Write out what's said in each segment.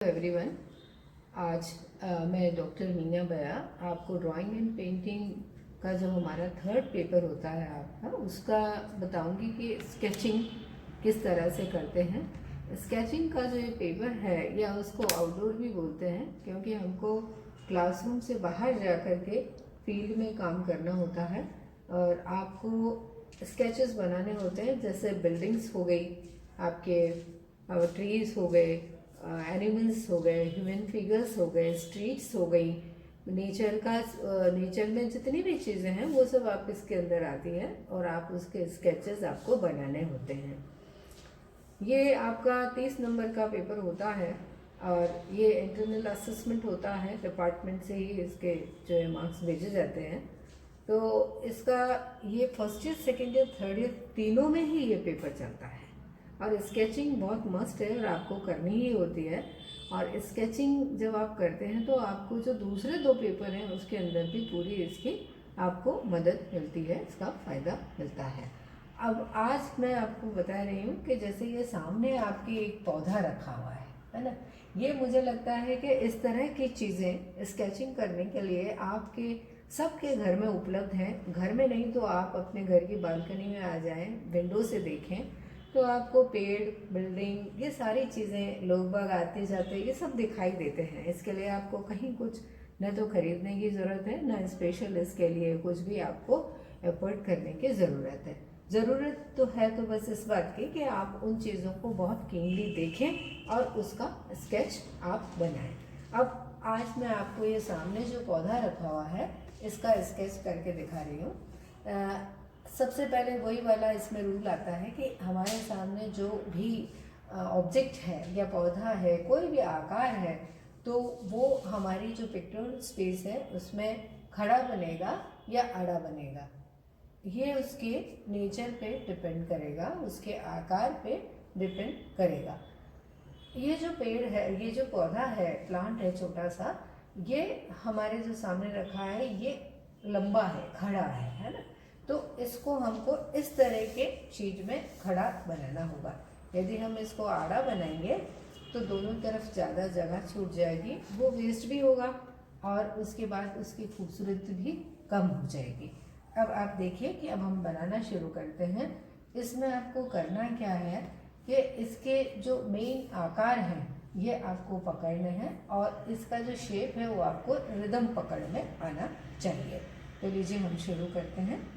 Everyone, आज मैं doctor Meena बया आपको ड्राइंग एंड पेंटिंग का जो हमारा थर्ड पेपर होता है आपका उसका बताऊंगी कि स्केचिंग किस तरह से करते हैं। स्केचिंग का जो ये पेपर है या उसको आउटडोर भी बोलते हैं क्योंकि हमको क्लासरूम से बाहर जा कर के फील्ड में काम करना होता है और आपको स्केचेस बनाने होते हैं, जैसे बिल्डिंग्स हो गई, आपके ट्रीज हो गए, एनिमल्स हो गए, ह्यूमन फिगर्स हो गए, स्ट्रीट्स हो गई, नेचर में जितनी भी चीज़ें हैं वो सब आप इसके अंदर आती हैं और आप उसके स्केचेस आपको बनाने होते हैं। ये आपका 30 नंबर का पेपर होता है और ये इंटरनल असेसमेंट होता है, डिपार्टमेंट से ही इसके जो है मार्क्स भेजे जाते हैं। तो इसका ये first year, second year, third year तीनों में ही ये पेपर चलता है और स्केचिंग बहुत मस्त है और आपको करनी ही होती है। और स्केचिंग जब आप करते हैं तो आपको जो दूसरे दो पेपर हैं उसके अंदर भी पूरी इसकी आपको मदद मिलती है, इसका फ़ायदा मिलता है। अब आज मैं आपको बता रही हूँ कि जैसे ये सामने आपकी एक पौधा रखा हुआ है ना, ये मुझे लगता है कि इस तरह की चीज़ें स्केचिंग करने के लिए आपके सबके घर में उपलब्ध हैं। घर में नहीं तो आप अपने घर की बालकनी में आ जाएं, विंडो से देखें तो आपको पेड़, बिल्डिंग, ये सारी चीज़ें, लोग बाग आते जाते ये सब दिखाई देते हैं। इसके लिए आपको कहीं कुछ न तो खरीदने की ज़रूरत है, न स्पेशल इसके लिए कुछ भी आपको एफर्ट करने की ज़रूरत है। ज़रूरत तो है तो बस इस बात की कि आप उन चीज़ों को बहुत कीनली देखें और उसका स्केच आप बनाएं। अब आज मैं आपको ये सामने जो पौधा रखा हुआ है इसका स्केच करके दिखा रही हूँ। सबसे पहले वही वाला इसमें रूल आता है कि हमारे सामने जो भी ऑब्जेक्ट है या पौधा है, कोई भी आकार है, तो वो हमारी जो पिक्टोरियल स्पेस है उसमें खड़ा बनेगा या अड़ा बनेगा, ये उसके नेचर पे डिपेंड करेगा, उसके आकार पे डिपेंड करेगा। ये जो पेड़ है, ये जो पौधा है, प्लांट है छोटा सा, ये हमारे जो सामने रखा है ये लंबा है, खड़ा है ना। तो इसको हमको इस तरह के चीज में खड़ा बनाना होगा। यदि हम इसको आड़ा बनाएंगे तो दोनों तरफ ज़्यादा जगह छूट जाएगी, वो वेस्ट भी होगा और उसके बाद उसकी खूबसूरती भी कम हो जाएगी। अब आप देखिए कि अब हम बनाना शुरू करते हैं। इसमें आपको करना क्या है कि इसके जो मेन आकार हैं ये आपको पकड़ने हैं और इसका जो शेप है वो आपको रिदम पकड़ में आना चाहिए। तो लीजिए हम शुरू करते हैं।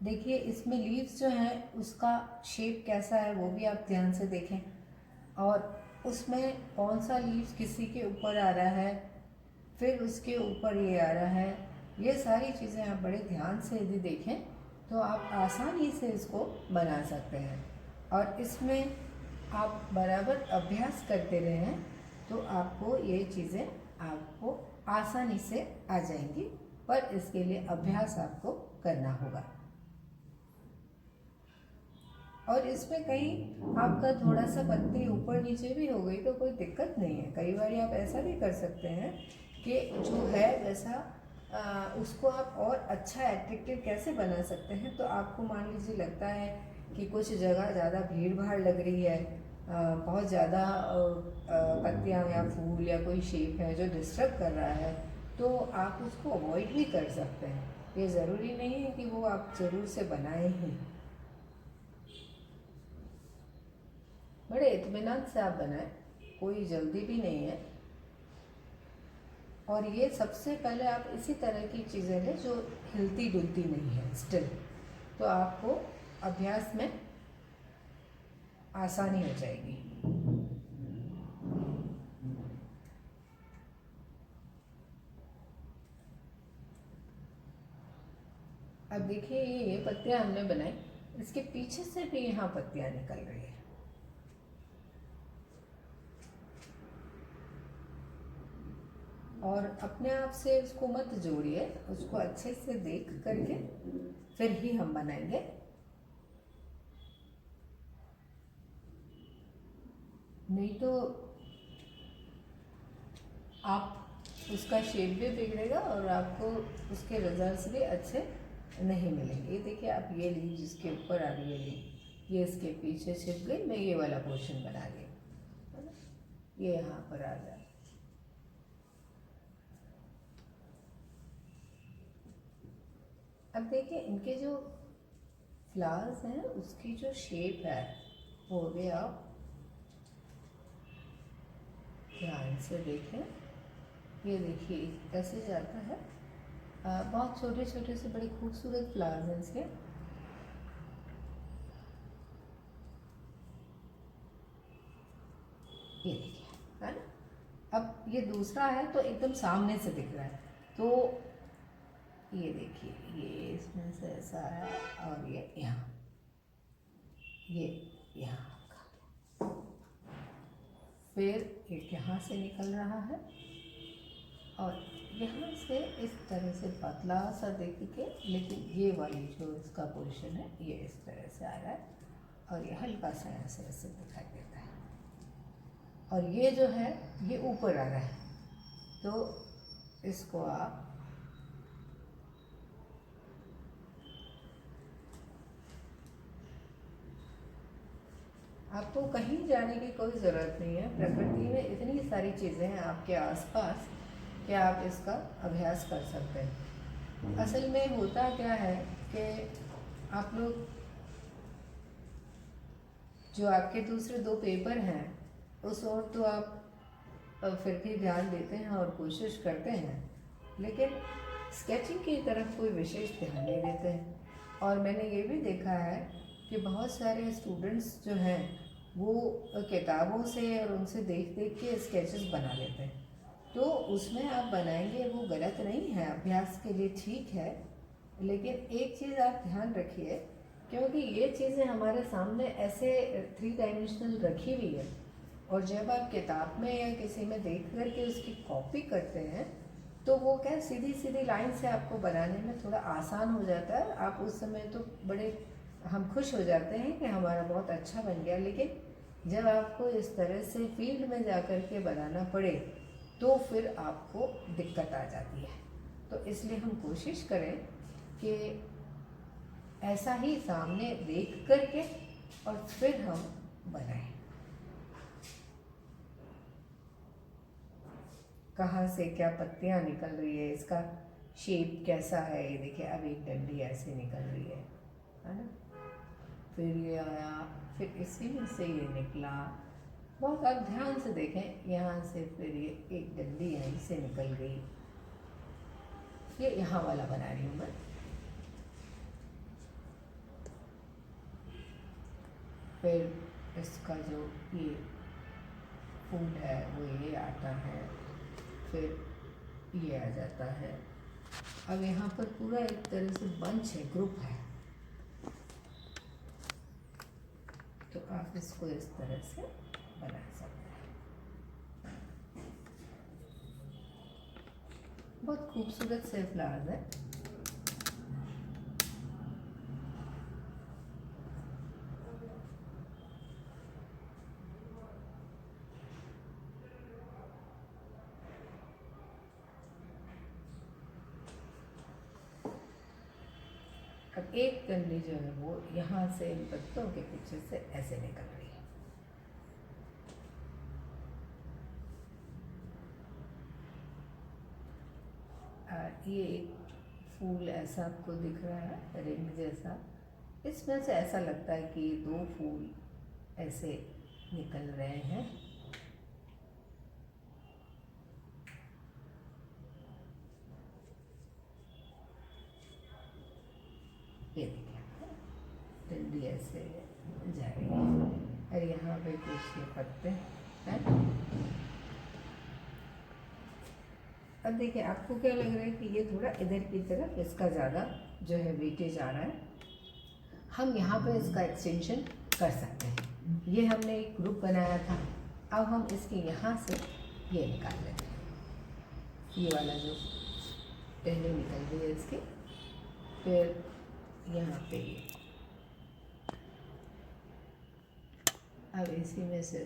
देखिए इसमें लीव्स जो हैं उसका शेप कैसा है वो भी आप ध्यान से देखें और उसमें कौन सा लीव्स किसी के ऊपर आ रहा है, फिर उसके ऊपर ये आ रहा है, ये सारी चीज़ें आप बड़े ध्यान से यदि देखें तो आप आसानी से इसको बना सकते हैं। और इसमें आप बराबर अभ्यास करते रहें तो आपको ये चीज़ें आपको आसानी से आ जाएंगी, पर इसके लिए अभ्यास आपको करना होगा। और इसमें कहीं आपका थोड़ा सा पत्ती ऊपर नीचे भी हो गई तो कोई दिक्कत नहीं है। कई बार आप ऐसा भी कर सकते हैं कि जो है वैसा उसको आप और अच्छा एट्रैक्टिव कैसे बना सकते हैं। तो आपको मान लीजिए लगता है कि कुछ जगह ज़्यादा भीड़ भाड़ लग रही है, बहुत ज़्यादा पत्तियाँ या फूल या कोई शेप है जो डिस्टर्ब कर रहा है, तो आप उसको अवॉइड भी कर सकते हैं। ये ज़रूरी नहीं है कि वो आप ज़रूर से बनाएं ही। बड़े इत्मीनान से आप बनाएं, कोई जल्दी भी नहीं है। और ये सबसे पहले आप इसी तरह की चीज़ें लें जो हिलती डुलती नहीं है स्टिल, तो आपको अभ्यास में आसानी हो जाएगी। अब देखिए ये पत्तियां हमने बनाई, इसके पीछे से भी यहाँ पत्तियां निकल रही है। और अपने आप से उसको मत जोड़िए, उसको अच्छे से देख करके फिर ही हम बनाएंगे। नहीं तो आप उसका शेप भी बिगड़ेगा और आपको उसके रिजल्ट्स भी अच्छे नहीं मिलेंगे। देखिए आप ये लीव जिसके ऊपर आ रही है लीव, ये इसके पीछे छिप गई, मैं ये वाला पोर्शन बना ली, है ना, ये यहाँ पर आ जाए। अब देखिए इनके जो फ्लावर्स हैं उसकी जो शेप है वो भी आप ध्यान से देखें। ये देखिए ऐसे जाता है, बहुत छोटे छोटे से बड़े खूबसूरत फ्लावर्स हैं इसके। ये देखिए, है ना। अब ये दूसरा है तो एकदम सामने से दिख रहा है, तो ये देखिए ये इसमें से ऐसा है और ये यहाँ, ये यहाँ, फिर एक यहाँ से निकल रहा है और यहाँ से इस तरह से पतला सा देख के, लेकिन ये वाली जो इसका पोर्शन है ये इस तरह से आ रहा है और ये हल्का सा ऐसे ऐसे दिखाई देता है, और ये जो है ये ऊपर आ रहा है। तो इसको आप आपको कहीं जाने की कोई ज़रूरत नहीं है। प्रकृति में इतनी सारी चीज़ें हैं आपके आसपास कि आप इसका अभ्यास कर सकते हैं। असल में होता क्या है कि आप लोग जो आपके दूसरे 2 पेपर हैं उस ओर तो आप फिर भी ध्यान देते हैं और कोशिश करते हैं, लेकिन स्केचिंग की तरफ कोई विशेष ध्यान नहीं देते हैं। और मैंने ये भी देखा है कि बहुत सारे स्टूडेंट्स जो हैं वो किताबों से और उनसे देख देख के स्केचेस बना लेते हैं, तो उसमें आप बनाएंगे वो गलत नहीं है, अभ्यास के लिए ठीक है, लेकिन एक चीज़ आप ध्यान रखिए, क्योंकि ये चीज़ें हमारे सामने ऐसे 3 डायमेंशनल रखी हुई है, और जब आप किताब में या किसी में देख कर के उसकी कॉपी करते हैं तो वो क्या सीधी सीधी लाइन से आपको बनाने में थोड़ा आसान हो जाता है। आप उस समय तो बड़े हम खुश हो जाते हैं कि हमारा बहुत अच्छा बन गया, लेकिन जब आपको इस तरह से फील्ड में जा कर के बनाना पड़े तो फिर आपको दिक्कत आ जाती है। तो इसलिए हम कोशिश करें कि ऐसा ही सामने देख कर के और फिर हम बनाएं। कहाँ से क्या पत्तियाँ निकल रही है, इसका शेप कैसा है, ये देखिए अब एक डंडी ऐसे निकल रही है ना, फिर ये आया, फिर इसी में से ये निकला, बहुत आप ध्यान से देखें, यहाँ से फिर ये एक डंडी यहीं से निकल गई, ये यहाँ वाला बना रही हूँ मैं। फिर इसका जो ये फूल है वो ये आता है, फिर ये आ जाता है। अब यहाँ पर पूरा एक तरह से बंच है, ग्रुप है, तो आप इसको इस तरह से बना सकते हैं। बहुत खूबसूरत से फ्लावर्स है। अब एक डंडी जो है वो यहाँ से इन पत्तों के पीछे से ऐसे निकल रही है। ये एक फूल ऐसा आपको दिख रहा है रिंग जैसा, इसमें से ऐसा लगता है कि 2 फूल ऐसे निकल रहे हैं। ये देखिए डंडी ऐसे जा रही है और यहाँ पे कुछ ये पत्ते हैं। अब देखिए आपको क्या लग रहा है कि ये थोड़ा इधर की तरफ इसका ज़्यादा जो है वेटेज आ रहा है, हम यहाँ पे इसका एक्सटेंशन कर सकते हैं। ये हमने एक ग्रुप बनाया था, अब हम इसके यहाँ से ये निकाल लेते हैं, ये वाला जो पहले निकल गई है इसके, फिर यहाँ पे ये, अब इसी में से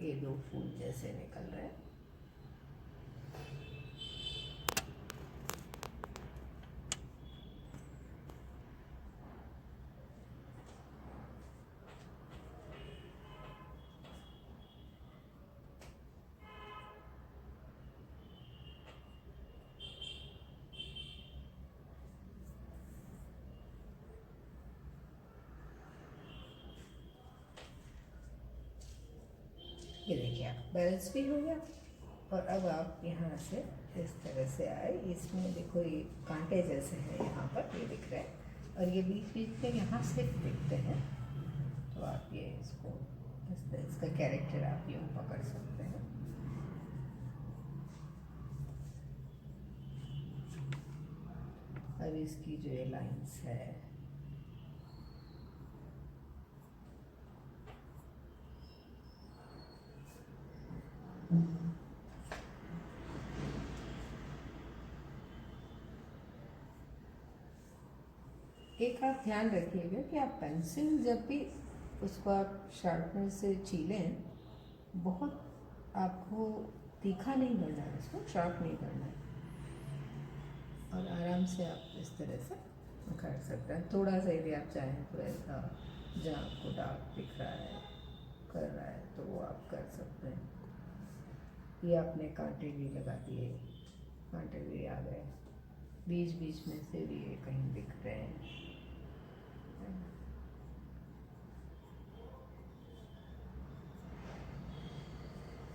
ये 2 फूल जैसे निकल रहे हैं। बैलेंस भी हो गया। और अब आप यहाँ से इस तरह से आए, इसमें देखो ये कांटे जैसे हैं यहाँ पर ये दिख रहे हैं, और ये बीच बीच में यहाँ से दिखते हैं। तो आप ये इसको इसका कैरेक्टर आप यूँ पकड़ सकते हैं। अब इसकी जो ये लाइंस है एक आप ध्यान रखिएगा कि आप पेंसिल जब भी उसको आप शार्पनर से छीलें, बहुत आपको तीखा नहीं करना है, इसको शार्प नहीं करना है, और आराम से आप इस तरह से कर सकते हैं। थोड़ा सा यदि आप चाहें तो ऐसा जहाँ आपको डार्क दिख रहा है कर रहा है तो वो आप कर सकते हैं। ये आपने कांटे भी लगा दिए, कांटे भी आ गए, बीच बीच में से भी ये कहीं दिख रहे हैं।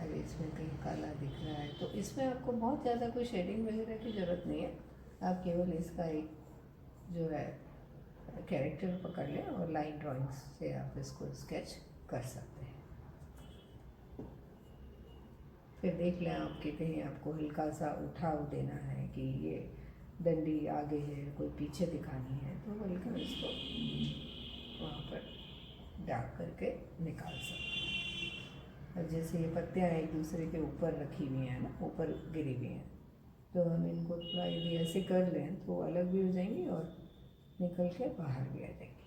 अगर इसमें कहीं काला दिख रहा है तो इसमें आपको बहुत ज़्यादा कोई शेडिंग वगैरह की ज़रूरत नहीं है। आप केवल इसका एक जो है कैरेक्टर पकड़ लें और लाइन ड्राइंग्स से आप इसको स्केच कर सकते हैं। फिर देख लें आपके कहीं आपको हल्का सा उठाव देना है कि ये डंडी आगे है, कोई पीछे दिखानी है, तो हल्का इसको वहाँ पर डार्क करके निकाल सकते हैं। अब जैसे ये पत्तियाँ एक दूसरे के ऊपर रखी हुई हैं ना, ऊपर गिरी हुई हैं, तो हम इनको थोड़ा यदि ऐसे कर लें तो अलग भी हो जाएंगी और निकल के बाहर भी आ जाएंगी।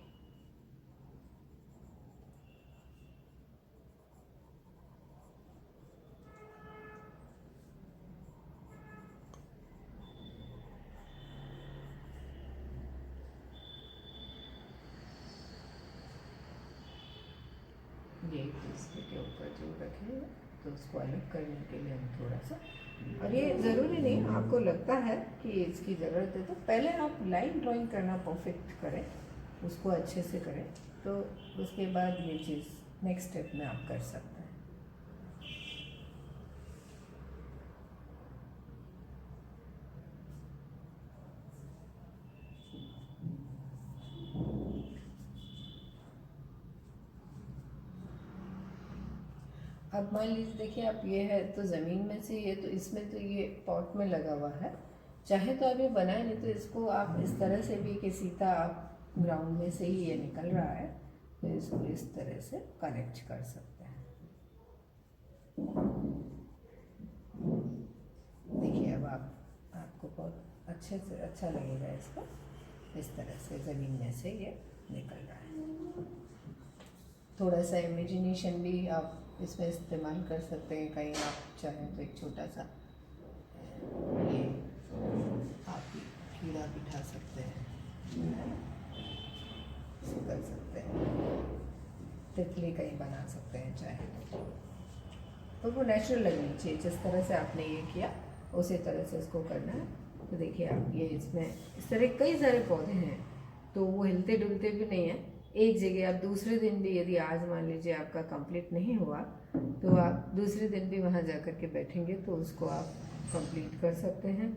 ये दूसरे के ऊपर जो रखे तो उसको अलग करने के लिए हम थोड़ा सा, और ये ज़रूरी नहीं आपको लगता है कि इसकी ज़रूरत है तो पहले आप लाइन ड्राइंग करना परफेक्ट करें, उसको अच्छे से करें, तो उसके बाद ये चीज़ नेक्स्ट स्टेप में आप कर सकते हैं। अब मान लीजिए देखिए आप ये है तो ज़मीन में से ये तो इसमें तो ये पॉट में लगा हुआ है, चाहे तो आप ये बनाए, नहीं तो इसको आप इस तरह से भी कि सीधा आप ग्राउंड में से ही ये निकल रहा है तो इसको इस तरह से कनेक्ट कर सकते हैं। देखिए अब आपको बहुत अच्छे से अच्छा लगेगा इसको इस तरह से ज़मीन में से ये निकल रहा है। थोड़ा सा इमेजिनेशन भी आप इसमें इस्तेमाल कर सकते हैं, कहीं आप चाहें तो एक छोटा सा ये आप कीड़ा बिठा सकते हैं, कर सकते हैं, तितली कहीं बना सकते हैं चाहे तो वो नेचुरल लगनी चाहिए। जिस तरह से आपने ये किया उसी तरह से इसको करना है। तो देखिए आप ये इसमें इस तरह कई सारे पौधे हैं तो वो हिलते डुलते भी नहीं हैं, एक जगह आप दूसरे दिन भी यदि आज मान लीजिए आपका कंप्लीट नहीं हुआ तो आप दूसरे दिन भी वहाँ जा कर के बैठेंगे तो उसको आप कंप्लीट कर सकते हैं।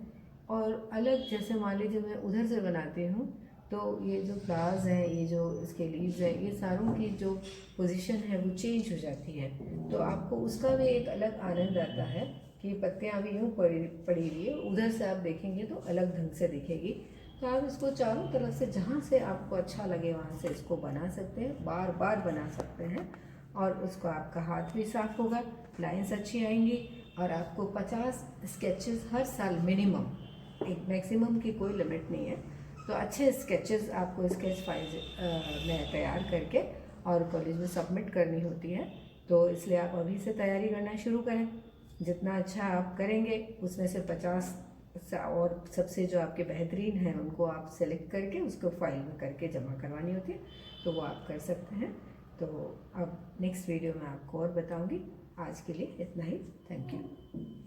और अलग जैसे मान लीजिए मैं उधर से बनाती हूँ तो ये जो फ्लावर्स हैं, ये जो इसके लीव्स हैं, ये सारों की जो पोजीशन है वो चेंज हो जाती है, तो आपको उसका भी एक अलग आनंद आता है कि पत्तियाँ अभी यूँ पड़ी हुई है, उधर से आप देखेंगे तो अलग ढंग से दिखेगी। तो आप इसको चारों तरफ से जहाँ से आपको अच्छा लगे वहाँ से इसको बना सकते हैं, बार बार बना सकते हैं, और उसको आपका हाथ भी साफ होगा, लाइंस अच्छी आएंगी, और आपको 50 स्केचेस हर साल मिनिमम, एक मैक्सिमम की कोई लिमिट नहीं है, तो अच्छे स्केचेस आपको स्केच फाइल में तैयार करके और कॉलेज में सबमिट करनी होती है। तो इसलिए आप अभी से तैयारी करना शुरू करें, जितना अच्छा आप करेंगे उसमें से 50 और सबसे जो आपके बेहतरीन हैं उनको आप सेलेक्ट करके उसको फाइल में करके जमा करवानी होती है, तो वो आप कर सकते हैं। तो अब नेक्स्ट वीडियो में आपको और बताऊंगी। आज के लिए इतना ही। Thank you.